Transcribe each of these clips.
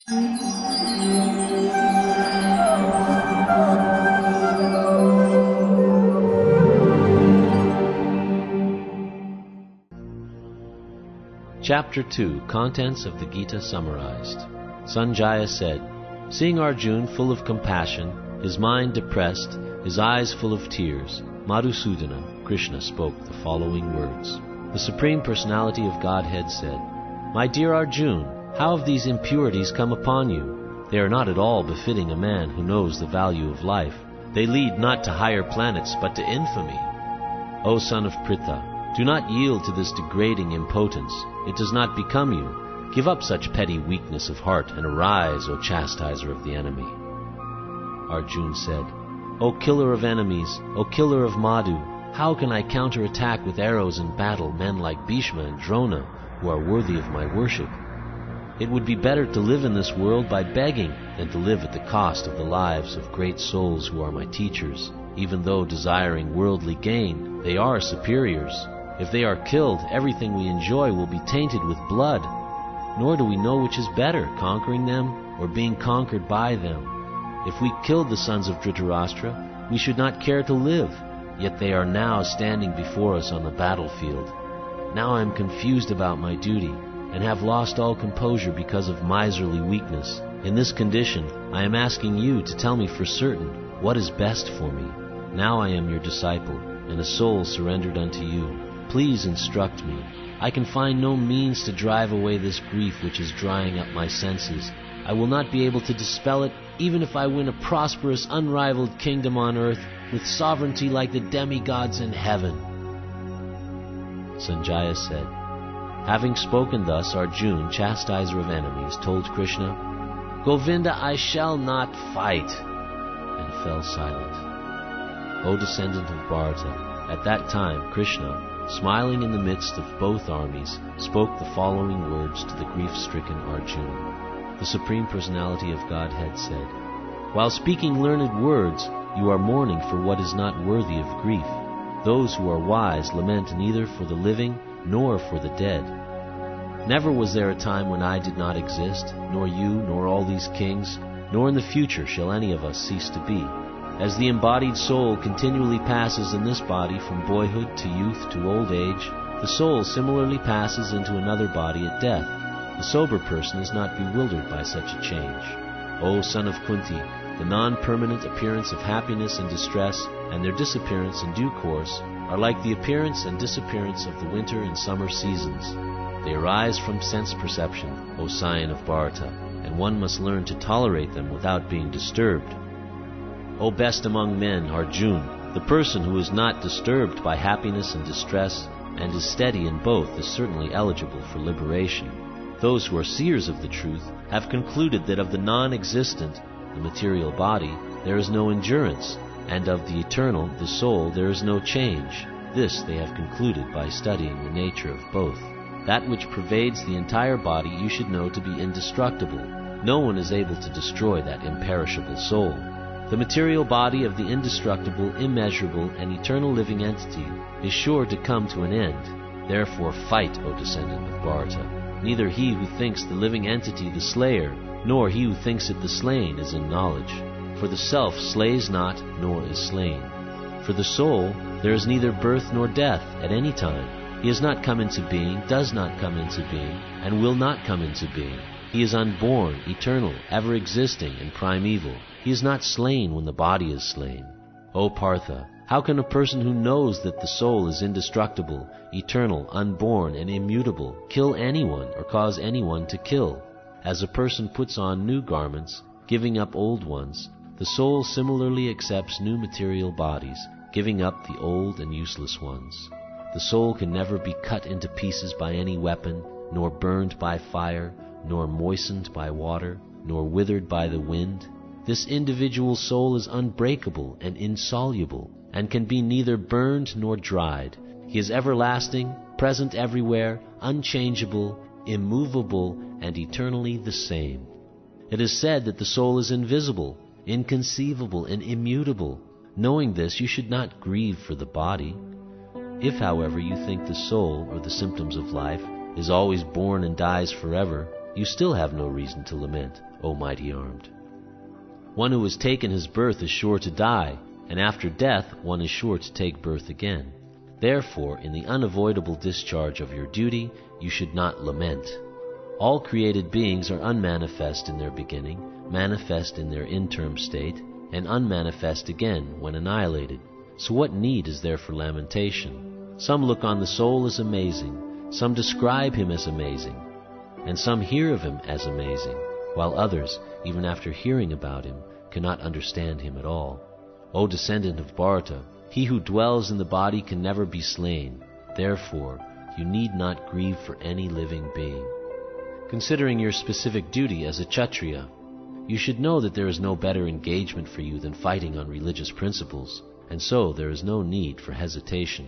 Chapter 2, Contents of the Gita Summarized. Sanjaya said, seeing Arjuna full of compassion, his mind depressed, his eyes full of tears, Madhusudana, Krishna, spoke the following words. The Supreme Personality of Godhead said, My dear Arjuna, how have these impurities come upon you? They are not at all befitting a man who knows the value of life. They lead not to higher planets, but to infamy. O son of Pritha, do not yield to this degrading impotence. It does not become you. Give up such petty weakness of heart, and arise, O chastiser of the enemy. Arjuna said, O killer of enemies, O killer of Madhu, how can I counterattack with arrows in battle men like Bhishma and Drona, who are worthy of my worship? It would be better to live in this world by begging than to live at the cost of the lives of great souls who are my teachers. Even though desiring worldly gain, they are superiors. If they are killed, everything we enjoy will be tainted with blood. Nor do we know which is better, conquering them or being conquered by them. If we killed the sons of Dhritarashtra, we should not care to live, yet they are now standing before us on the battlefield. Now I am confused about my duty, and have lost all composure because of miserly weakness. In this condition, I am asking you to tell me for certain what is best for me. Now I am your disciple, and a soul surrendered unto you. Please instruct me. I can find no means to drive away this grief which is drying up my senses. I will not be able to dispel it, even if I win a prosperous, unrivaled kingdom on earth, with sovereignty like the demigods in heaven. Sanjaya said, having spoken thus, Arjuna, chastiser of enemies, told Krishna, Govinda, I shall not fight, and fell silent. O descendant of Bharata, at that time Krishna, smiling in the midst of both armies, spoke the following words to the grief-stricken Arjuna. The Supreme Personality of Godhead said, While speaking learned words, you are mourning for what is not worthy of grief. Those who are wise lament neither for the living nor for the dead. Never was there a time when I did not exist, nor you, nor all these kings, nor in the future shall any of us cease to be. As the embodied soul continually passes in this body from boyhood to youth to old age, the soul similarly passes into another body at death. The sober person is not bewildered by such a change. O son of Kunti, the non-permanent appearance of happiness and distress, and their disappearance in due course, are like the appearance and disappearance of the winter and summer seasons. They arise from sense perception, O scion of Bharata, and one must learn to tolerate them without being disturbed. O best among men, Arjuna, the person who is not disturbed by happiness and distress, and is steady in both, is certainly eligible for liberation. Those who are seers of the truth have concluded that of the non-existent, the material body, there is no endurance, and of the eternal, the soul, there is no change. This they have concluded by studying the nature of both. That which pervades the entire body you should know to be indestructible. No one is able to destroy that imperishable soul. The material body of the indestructible, immeasurable, and eternal living entity is sure to come to an end. Therefore fight, O descendant of Bharata. Neither he who thinks the living entity the slayer, nor he who thinks it the slain is in knowledge. For the self slays not, nor is slain. For the soul, there is neither birth nor death at any time. He has not come into being, does not come into being, and will not come into being. He is unborn, eternal, ever-existing, and primeval. He is not slain when the body is slain. O Partha, how can a person who knows that the soul is indestructible, eternal, unborn, and immutable kill anyone or cause anyone to kill? As a person puts on new garments, giving up old ones, the soul similarly accepts new material bodies, giving up the old and useless ones. The soul can never be cut into pieces by any weapon, nor burned by fire, nor moistened by water, nor withered by the wind. This individual soul is unbreakable and insoluble, and can be neither burned nor dried. He is everlasting, present everywhere, unchangeable, immovable, and eternally the same. It is said that the soul is invisible, inconceivable, and immutable. Knowing this, you should not grieve for the body. If, however, you think the soul, or the symptoms of life, is always born and dies forever, you still have no reason to lament, O mighty armed. One who has taken his birth is sure to die, and after death one is sure to take birth again. Therefore, in the unavoidable discharge of your duty, you should not lament. All created beings are unmanifest in their beginning, manifest in their interim state, and unmanifest again when annihilated. So what need is there for lamentation? Some look on the soul as amazing, some describe him as amazing, and some hear of him as amazing, while others, even after hearing about him, cannot understand him at all. O descendant of Bharata, he who dwells in the body can never be slain. Therefore, you need not grieve for any living being. Considering your specific duty as a Kshatriya, you should know that there is no better engagement for you than fighting on religious principles, and so there is no need for hesitation.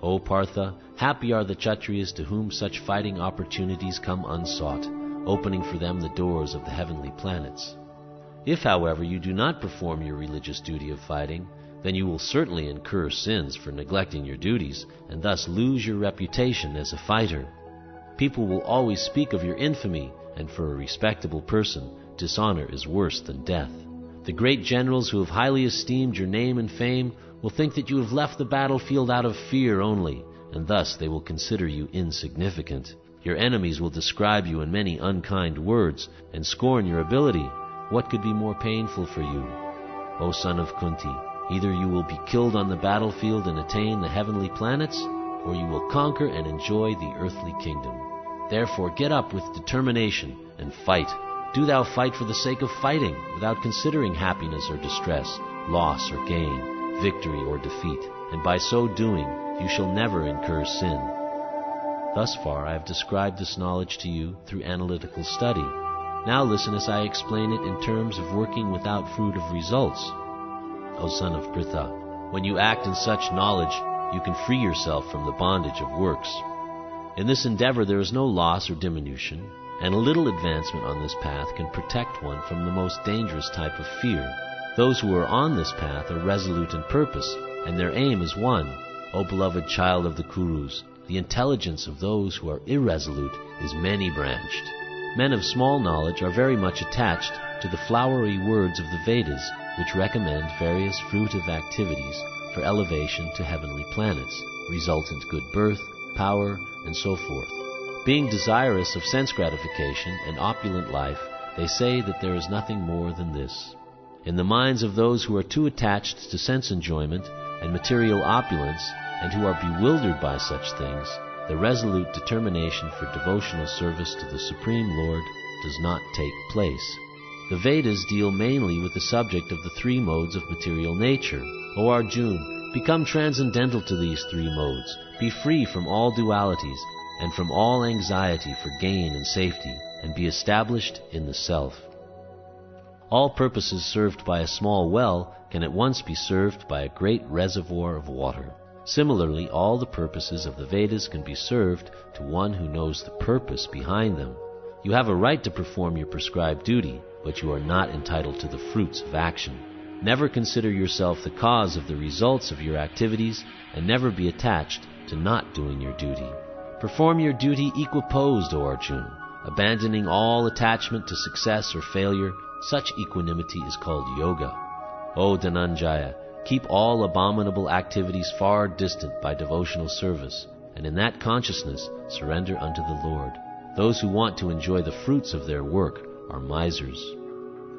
O Partha, happy are the Kshatriyas to whom such fighting opportunities come unsought, opening for them the doors of the heavenly planets. If, however, you do not perform your religious duty of fighting, then you will certainly incur sins for neglecting your duties, and thus lose your reputation as a fighter. People will always speak of your infamy, and for a respectable person, dishonor is worse than death. The great generals who have highly esteemed your name and fame will think that you have left the battlefield out of fear only, and thus they will consider you insignificant. Your enemies will describe you in many unkind words, and scorn your ability. What could be more painful for you? O son of Kunti, either you will be killed on the battlefield and attain the heavenly planets, or you will conquer and enjoy the earthly kingdom. Therefore get up with determination and fight. Do thou fight for the sake of fighting, without considering happiness or distress, loss or gain, victory or defeat, and by so doing you shall never incur sin. Thus far I have described this knowledge to you through analytical study. Now listen as I explain it in terms of working without fruit of results. O son of Pritha, when you act in such knowledge, you can free yourself from the bondage of works. In this endeavor there is no loss or diminution, and a little advancement on this path can protect one from the most dangerous type of fear. Those who are on this path are resolute in purpose, and their aim is one. O beloved child of the Kurus, the intelligence of those who are irresolute is many-branched. Men of small knowledge are very much attached to the flowery words of the Vedas, which recommend various fruitive activities for elevation to heavenly planets, resultant good birth, power, and so forth. Being desirous of sense gratification and opulent life, they say that there is nothing more than this. In the minds of those who are too attached to sense enjoyment and material opulence, and who are bewildered by such things, the resolute determination for devotional service to the Supreme Lord does not take place. The Vedas deal mainly with the subject of the three modes of material nature. O Arjuna, become transcendental to these three modes, be free from all dualities, and from all anxiety for gain and safety, and be established in the self. All purposes served by a small well can at once be served by a great reservoir of water. Similarly, all the purposes of the Vedas can be served to one who knows the purpose behind them. You have a right to perform your prescribed duty, but you are not entitled to the fruits of action. Never consider yourself the cause of the results of your activities, and never be attached to not doing your duty. Perform your duty equiposed, O Arjuna, abandoning all attachment to success or failure. Such equanimity is called yoga. O Dhananjaya, keep all abominable activities far distant by devotional service, and in that consciousness surrender unto the Lord. Those who want to enjoy the fruits of their work are misers.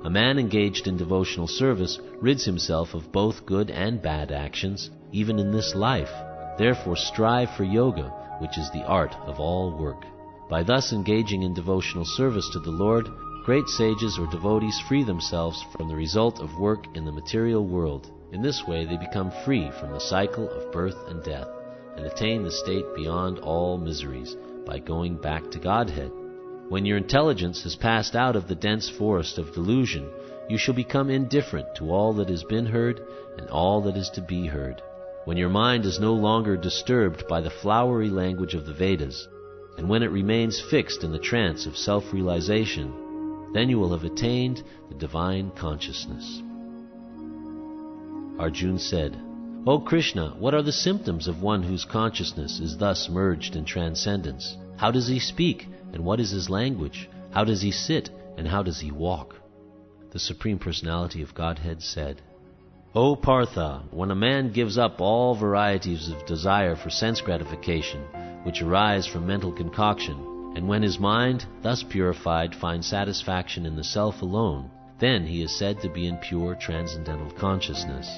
A man engaged in devotional service rids himself of both good and bad actions, even in this life. Therefore strive for yoga, which is the art of all work. By thus engaging in devotional service to the Lord, great sages or devotees free themselves from the result of work in the material world. In this way they become free from the cycle of birth and death, and attain the state beyond all miseries by going back to Godhead. When your intelligence has passed out of the dense forest of delusion, you shall become indifferent to all that has been heard and all that is to be heard. When your mind is no longer disturbed by the flowery language of the Vedas, and when it remains fixed in the trance of self-realization, then you will have attained the divine consciousness. Arjuna said, O Krishna, what are the symptoms of one whose consciousness is thus merged in transcendence? How does he speak, and what is his language? How does he sit, and how does he walk? The Supreme Personality of Godhead said, O Partha, when a man gives up all varieties of desire for sense gratification, which arise from mental concoction, and when his mind, thus purified, finds satisfaction in the self alone, then he is said to be in pure transcendental consciousness.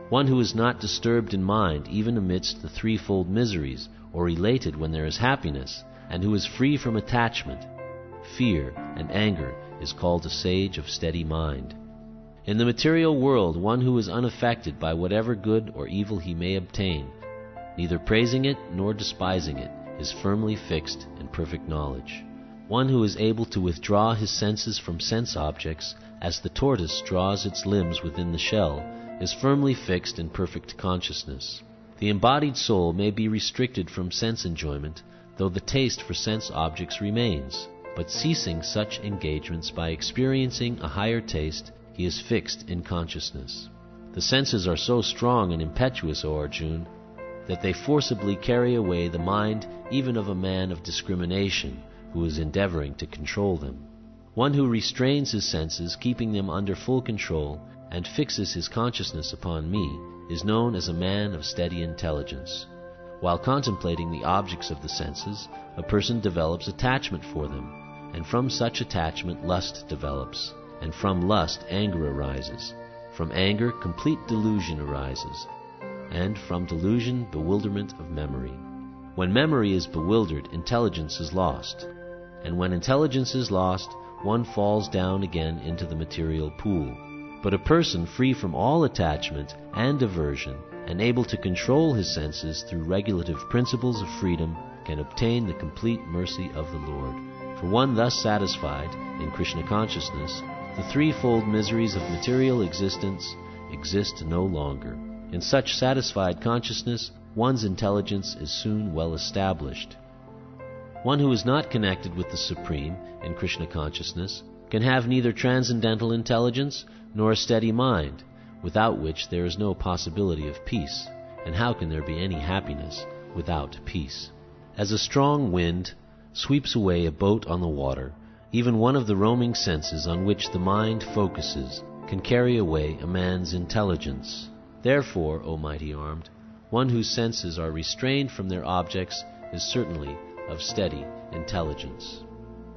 One who is not disturbed in mind even amidst the threefold miseries, or elated when there is happiness, and who is free from attachment, fear, and anger, is called a sage of steady mind. In the material world, one who is unaffected by whatever good or evil he may obtain, neither praising it nor despising it, is firmly fixed in perfect knowledge. One who is able to withdraw his senses from sense objects, as the tortoise draws its limbs within the shell, is firmly fixed in perfect consciousness. The embodied soul may be restricted from sense enjoyment, though the taste for sense objects remains, but ceasing such engagements by experiencing a higher taste, he is fixed in consciousness. The senses are so strong and impetuous, O Arjuna, that they forcibly carry away the mind even of a man of discrimination who is endeavoring to control them. One who restrains his senses, keeping them under full control, and fixes his consciousness upon me, is known as a man of steady intelligence. While contemplating the objects of the senses, a person develops attachment for them, and from such attachment lust develops, and from lust anger arises. From anger complete delusion arises, and from delusion bewilderment of memory. When memory is bewildered, intelligence is lost, and when intelligence is lost, one falls down again into the material pool. But a person free from all attachment and aversion, and able to control his senses through regulative principles of freedom, can obtain the complete mercy of the Lord. For one thus satisfied in Krishna consciousness, the threefold miseries of material existence exist no longer. In such satisfied consciousness, one's intelligence is soon well established. One who is not connected with the Supreme in Krishna consciousness can have neither transcendental intelligence nor a steady mind, without which there is no possibility of peace. And how can there be any happiness without peace? As a strong wind sweeps away a boat on the water, even one of the roaming senses on which the mind focuses can carry away a man's intelligence. Therefore, O mighty armed, one whose senses are restrained from their objects is certainly of steady intelligence.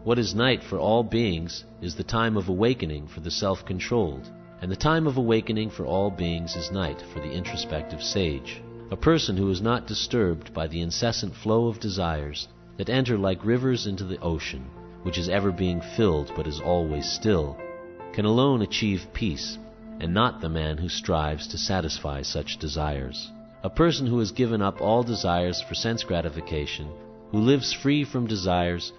What is night for all beings is the time of awakening for the self-controlled, and the time of awakening for all beings is night for the introspective sage. A person who is not disturbed by the incessant flow of desires that enter like rivers into the ocean, which is ever being filled but is always still, can alone achieve peace, and not the man who strives to satisfy such desires. A person who has given up all desires for sense gratification, who lives free from desires,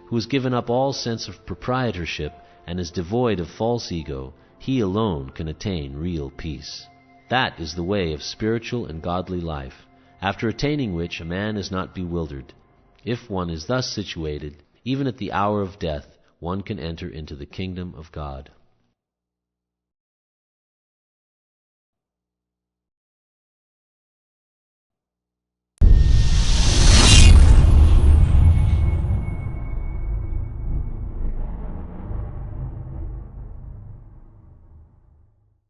who has given up all sense of proprietorship and is devoid of false ego, he alone can attain real peace. That is the way of spiritual and godly life, after attaining which a man is not bewildered. If one is thus situated, even at the hour of death, one can enter into the kingdom of God.